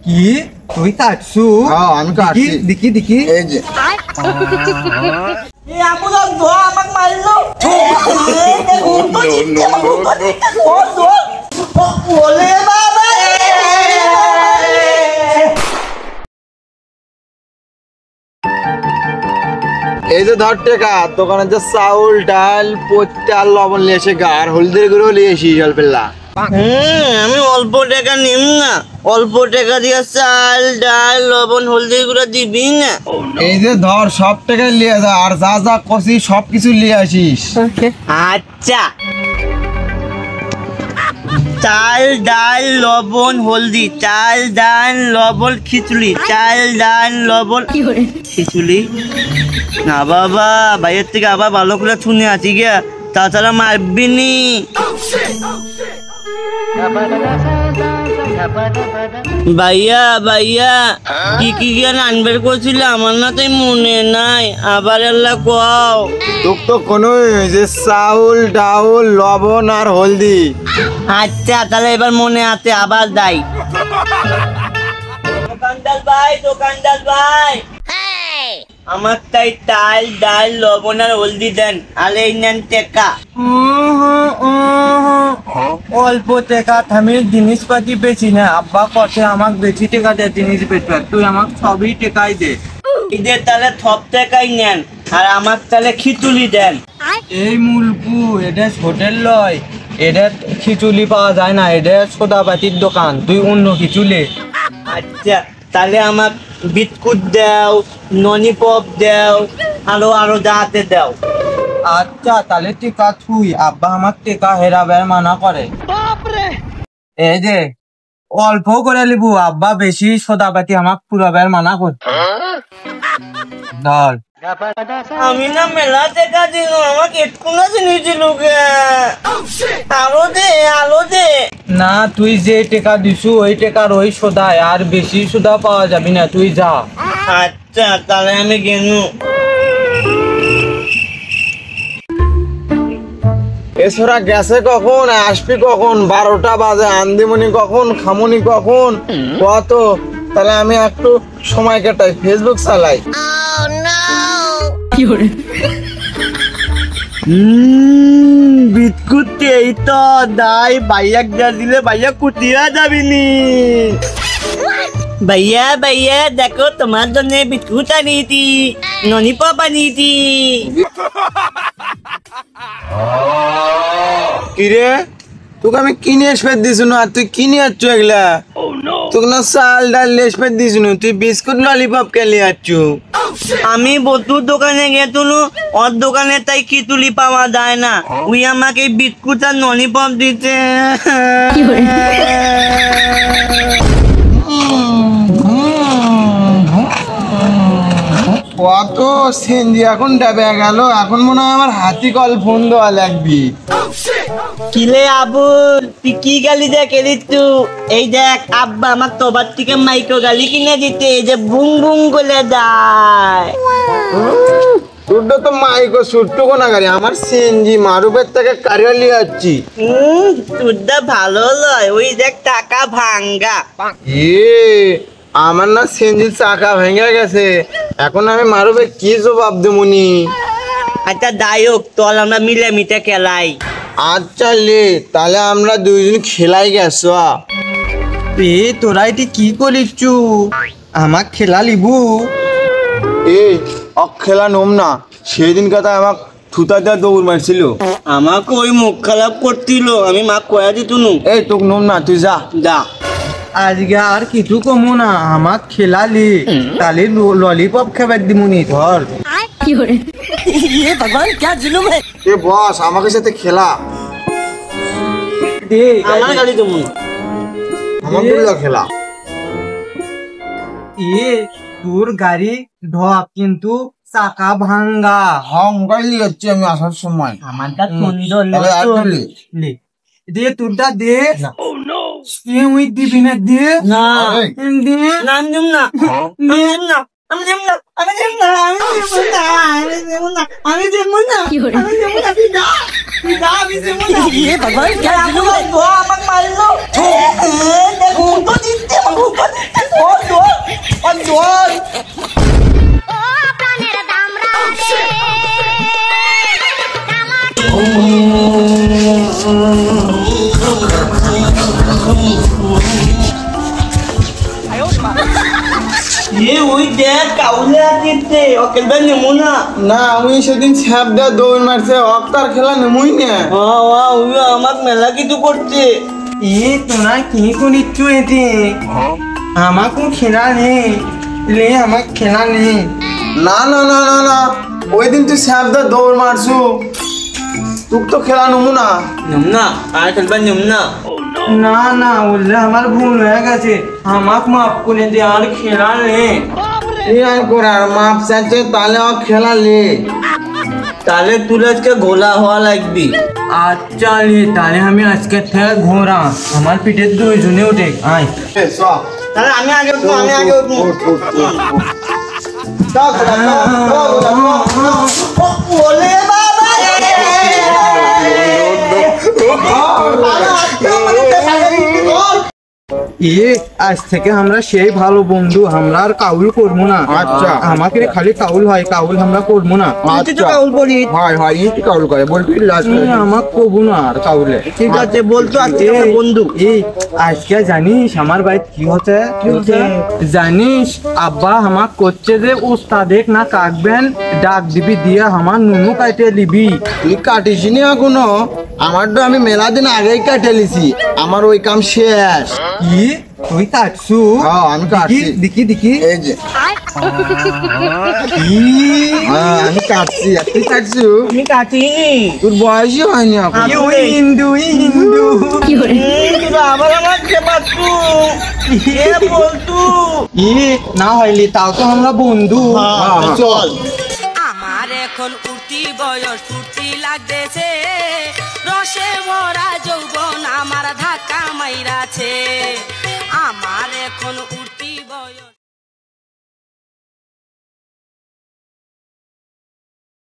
কি তুই কাটছু? হ্যাঁ আমি কাটছি। দেখি দেখি এই যে আমাকে মারলো এই যে ধর টেকা দোকানে যে চাউল ডাল পোস্টার লবণ নিয়ে এসে আর হলদির গুঁড়ো নিয়ে এসি জলপেল্লা। আমি অল্প টাকা নিম না, অল্প টাকা দিয়ে চাল ডাল লবণ হলদির গুঁড়া দিবি না। এই যে ধর সব টাকা নিয়ে যা আর যা যা কষি সব কিছু নিয়ে আসিস। আচ্ছা চাল ডাল লবণ হলদি, চাল ডাল লবণ খিচুড়ি, চাল ডাল লবণ খিচুড়ি। না বাবা বাইরের থেকে আবার ভালো করে শুনে আছি গিয়া, তাছাড়া মারবি নি। ভাইয়া ভাইয়া কি কি জ্ঞান আনবার করছিল আমার না তাই মনে নাই, আবার আল্লাহ কও। তোক তো কোনো যে চাউল ডাউল লবণ আর হলদি। আচ্ছা তাহলে এবার মনে আছে, আবার দাই। দোকানদার ভাই, দোকানদার ভাই, আমার তাই চাল ডাল লবণ আর হলদি দেন, আর এই নেন টেকা। অল্প টাকা আমি জিনিসপাতি বেশি না, আব্বা কষে আমাকে বেশি টাকা দে জিনিস বেচবে, তুই আমাকে সবই টাকাই দে। ঈদের তাহলে সব টাকাই নেন, আর আমার তাহলে খিচুড়ি দেন। এই মুলকু এটা হোটেল লয়, এটা খিচুড়ি পাওয়া যায় না, এটা সোদাপাতির দোকান, তুই অন্য খিচুড়ি। আচ্ছা তাহলে আমার বিস্কুট দাও, ননিপপ দাও, আরো আরো যাতে দাও। আচ্ছা তাহলে টেকা থুই, আব্বা আমার টেকা হেরাবার মানা করে। এই যে অল্প করে লিবু, আব্বা বেশি সোদাপাতি আমাক পুরাবার মানা করে। ধর আমি না মেলা টাকা দিল, আমাকে এটকুনা জিনিস দিল গে। আরো দে আরো দে। না তুই যে টাকা দিছু ওই টাকার ওই সোদায়, আর বেশি সোদা পাওয়া যাবি না, তুই যা। আচ্ছা তাহলে আমি গেনু। এছাড়া গেছে কখন আসবি কখন, 12টা বাজে, আন্দিমনি কখন খামুনি কখন কত। তাহলে আমি একটু সময় কাটাই, ফেসবুক চালাই। বিস্কুট এই তো দাই, ভাইয়া যা দিলে ভাইয়া কুটিয়া যাবিনি। भैया भैया देखो तुम्हारे जन्ने बिस्कुट आनी थी, लॉलीपॉप आनी थी। কিরে তোকে আমি কিনে এসে দিছু না, তুই কিনে আচ্ছু এগুলা? তোকে না চাল ডাল এসে দিছু, তুই বিস্কুট ললিপপ কে নিয়ে আচ্ছু? আমি বতুর দোকানে গেছিলু, ওর দোকানে তাই খিচুড়ি পাওয়া যায় না, ওই আমাকে বিস্কুট আর ললিপপ দিতে। কত সেনজি এখন ডাবে গেল, এখন মনে হয় আমার হাতি কল ফোন দেওয়া লাগবি। কিলে আবুল তুই কি গালি দেখ তু? এই দেখ আব্বা আমার তোবার থেকে মাইক্রো গালি কিনে দিতে, এই যে বুং বুং করে দেয়। তোর তো মাইকো সুট্টু কোনা গাড়ি, আমার সেনজি মারুবের থেকে কারিয়া লিয়ে যাচ্ছি। তোরটা ভালো লয়, ওই দেখ টাকা ভাঙ্গা। আমার না সেনজির চাকা ভেঙে গেছে, এখন আমি মারুবে কি জবাব দেবনি? আচ্ছা যাই হোক, চল আমরা মিলে মিটে খেলাই। আচ্ছা লে, তাহলে আমরা দুইজন খেলাই গেছ। এ তোরা এটি কি করিছু, আমাক খেলা লিবু? এই খেলা নম না, সেদিন কথা আমাক থুতা দেওয়া দৌড় মারছিল। আমাকে ওই মুখ খারাপ করছিল, আমি মা কয়া দিত নু। এই তোক নম না, তুই যা যা। আজকে আর কিছু কমু না, আমাক খেলালি তাহলে ললিপপ খাবার দিমুনি। ধর ভগবান क्या जुलुम है। এ বস আমাকে সাথে খেলা, দে আমার গাড়ি তুমি আমাকে খেলা। এ তোর গাড়ি ঢক কিন্তু চাকা ভাঙ্গা। মোবাইল নিয়ে যাচ্ছি আমি আসার সময়। আমারটা সুন্দর তাহলে আর লাগতো। দিলি? লে দে তোরটা দে। তুই দিবি না? দে না দে নাম দিম না, নাম দিম না। আমি দেব না, আমি দেব না, আমি দেব না, আমি দেব না, আমি দেব না, আমি দেব না, তুই যা, আমি দেব না। ভগবান क्या दो আমাকে মারলো, দেখো তো দিতে, और दो ও প্রাণের দামরা রে ये वही देख काउले आती थे और कल नमूना না আমি সেদিন ছ্যাপ দিয়ে দৌড় মারছে অক্তার খেলা নেমুই না हाँ वाह हुई আমাক মেলা কিছু করছে তোরা কি করিচ্ছু এতে আমাকে খেলা নেই লে আমার খেলা নেই না না না না না ওই দিন তুই ছ্যাপ দিয়ে দৌড় মারছু তুক তো খেলা নেমু না नमूना আর কলবা नमूना না না বললে আমার ভুল হয়ে গেছে আমাকে মাফ করে দে আর খেলা নেই এই আর করার মাপ চাইছে তাহলে ও খেলা লে তাহলে তুই আজকে গোলা হওয়া লাগবি আচ্ছা লে তাহলে আমি আজকে থেকে ঘোরা আমার পিঠে দুইজনে উঠে আয় তাহলে আমি আগে উঠবো ওলে বাবা আজ থেকে আমরা সেই ভালো বন্ধু আমরা আর কাউল করবো না আচ্ছা। আমাকে খালি কাউল হয় কাউল আমরা করবো না তুই তো কাউল বলি হয় হয় ইটি কাউল করে বলবি লাস্ট আমার করবো না আর কাউলে ঠিক আছে বলতো আজকে আমরা বন্ধু এই আজকে জানিস আমার বাড়িতে কি হচ্ছে জানিস আব্বা আমাক করছে যে উস্তাদেক না কাটবেন ডাক দিবি দিয়ে আমার নুনু কাটে দিবি তুই কাটিস নি এখনো আমার তো আমি মেলা দিন আগেই কাটে লিছি আমার ওই কাম শেষ কি তুই কাটছু হ্যাঁ, আমি কাটছি। দেখি দেখি এই যে হ্যাঁ, আমি কাটছি আর তুই কাটছু আমি কাটিনি তোর বয়সই হয়নি এখন হিন্দু হিন্দু তুই আবার আমাকে পাচ্ছু এ বলতু না হইলি তাও তো আমরা বন্ধু চল আমার এখন উঠতি বয়স ফুর্তি লাগতেছে রসে ভরা যৌবন আমার ধাক্কা মাইরাছে